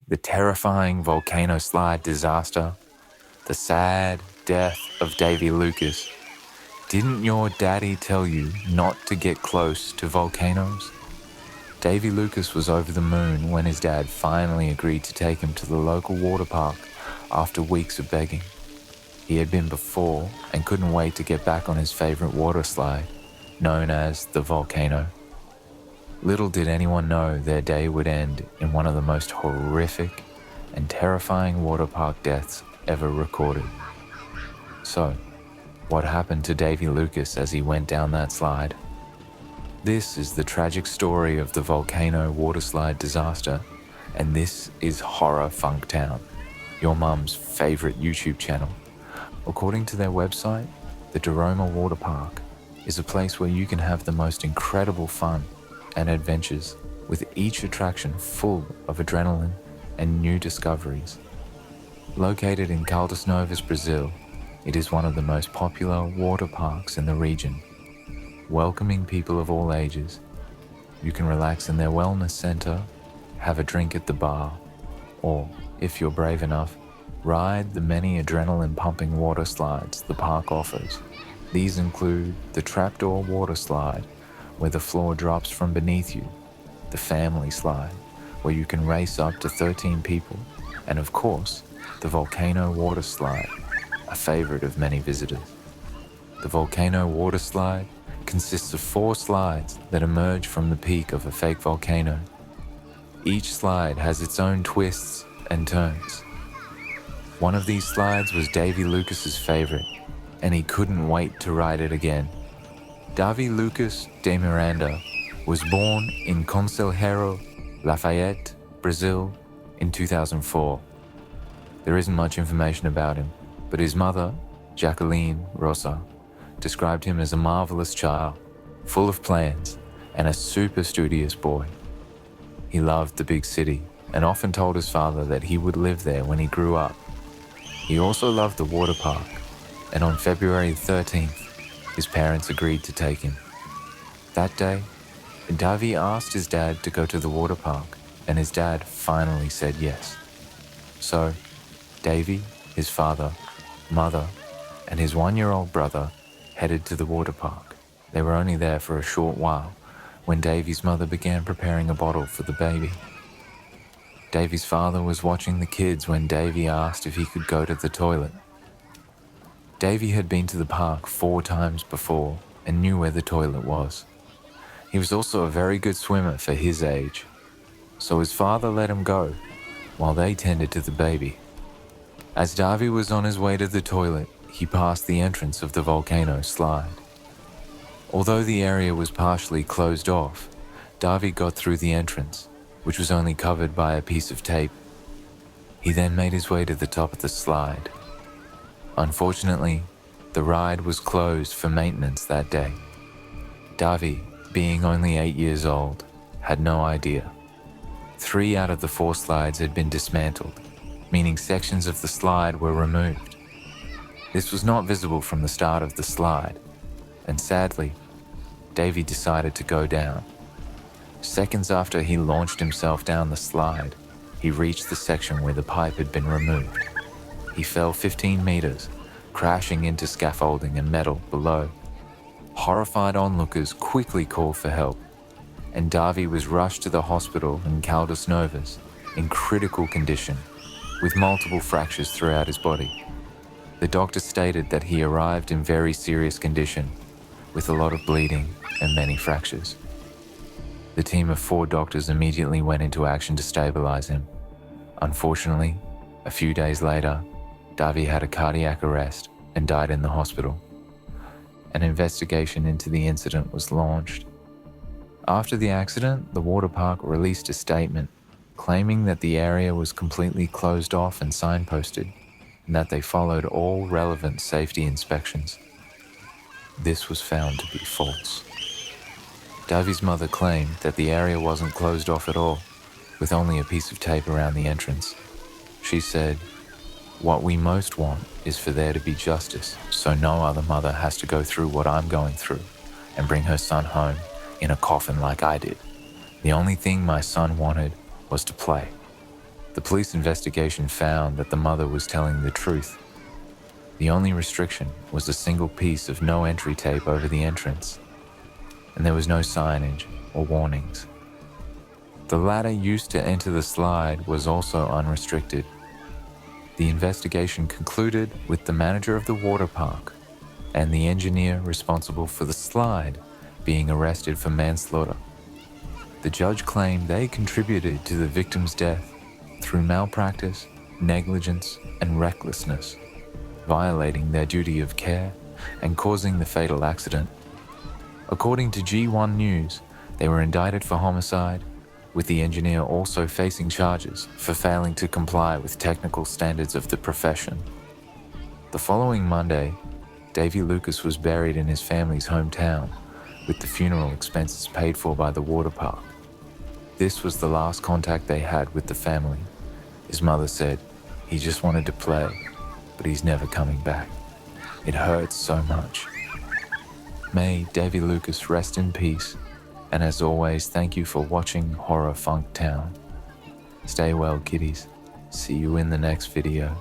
the terrifying volcano slide disaster, the sad death of Davi Lucas. Didn't your daddy tell you not to get close to volcanoes? Davi Lucas was over the moon when his dad finally agreed to take him to the local water park after weeks of begging. He had been before and couldn't wait to get back on his favorite water slide, known as the Volcano. Little did anyone know their day would end in one of the most horrific and terrifying water park deaths ever recorded. So, what happened to Davi Lucas as he went down that slide? This is the tragic story of the Volcano water slide disaster, and this is Horror Funktown, your mum's favorite YouTube channel. According to their website, the Deroma Water Park is a place where you can have the most incredible fun and adventures, with each attraction full of adrenaline and new discoveries. Located in Caldas Novas, Brazil, it is one of the most popular water parks in the region, welcoming people of all ages. You can relax in their wellness center, have a drink at the bar, or, if you're brave enough, ride the many adrenaline-pumping water slides the park offers. These include the Trapdoor water slide, where the floor drops from beneath you, the family slide, where you can race up to 13 people, and of course, the Volcano water slide, a favorite of many visitors. The Volcano water slide consists of 4 slides that emerge from the peak of a fake volcano. Each slide has its own twists and turns. One of these slides was Davi Lucas's favorite, and he couldn't wait to ride it again. Davi Lucas de Miranda was born in Conselheiro, Lafayette, Brazil in 2004. There isn't much information about him, but his mother, Jacqueline Rosa, described him as a marvelous child, full of plans, and a super studious boy. He loved the big city and often told his father that he would live there when he grew up. He also loved the water park, and on February 13th, his parents agreed to take him. That day, Davi asked his dad to go to the water park, and his dad finally said yes. So, Davi, his father, mother, and his 1-year-old brother headed to the water park. They were only there for a short while when Davi's mother began preparing a bottle for the baby. Davi's father was watching the kids when Davi asked if he could go to the toilet. Davi had been to the park 4 times before and knew where the toilet was. He was also a very good swimmer for his age, so his father let him go while they tended to the baby. As Davi was on his way to the toilet, he passed the entrance of the Volcano slide. Although the area was partially closed off, Davi got through the entrance, which was only covered by a piece of tape. He then made his way to the top of the slide. Unfortunately, the ride was closed for maintenance that day. Davi, being only 8 years old, had no idea. 3 out of the 4 slides had been dismantled, meaning sections of the slide were removed. This was not visible from the start of the slide, and sadly, Davi decided to go down. Seconds after he launched himself down the slide, he reached the section where the pipe had been removed. He fell 15 meters, crashing into scaffolding and metal below. Horrified onlookers quickly called for help, and Davi was rushed to the hospital in Caldas Novas in critical condition, with multiple fractures throughout his body. The doctor stated that he arrived in very serious condition, with a lot of bleeding and many fractures. The team of 4 doctors immediately went into action to stabilize him. Unfortunately, a few days later, Davi had a cardiac arrest and died in the hospital. An investigation into the incident was launched. After the accident, the water park released a statement claiming that the area was completely closed off and signposted, and that they followed all relevant safety inspections. This was found to be false. Davi's mother claimed that the area wasn't closed off at all, with only a piece of tape around the entrance. She said, "What we most want is for there to be justice, so no other mother has to go through what I'm going through and bring her son home in a coffin like I did. The only thing my son wanted was to play." The police investigation found that the mother was telling the truth. The only restriction was a single piece of no entry tape over the entrance, and there was no signage or warnings. The ladder used to enter the slide was also unrestricted. The investigation concluded with the manager of the water park and the engineer responsible for the slide being arrested for manslaughter. The judge claimed they contributed to the victim's death through malpractice, negligence, and recklessness, violating their duty of care and causing the fatal accident. According to G1 News, they were indicted for homicide, with the engineer also facing charges for failing to comply with technical standards of the profession. The following Monday, Davi Lucas was buried in his family's hometown, with the funeral expenses paid for by the water park. This was the last contact they had with the family. His mother said, "He just wanted to play, but he's never coming back. It hurts so much." May Davi Lucas rest in peace, and as always, thank you for watching Horror Funk Town. Stay well, kiddies. See you in the next video.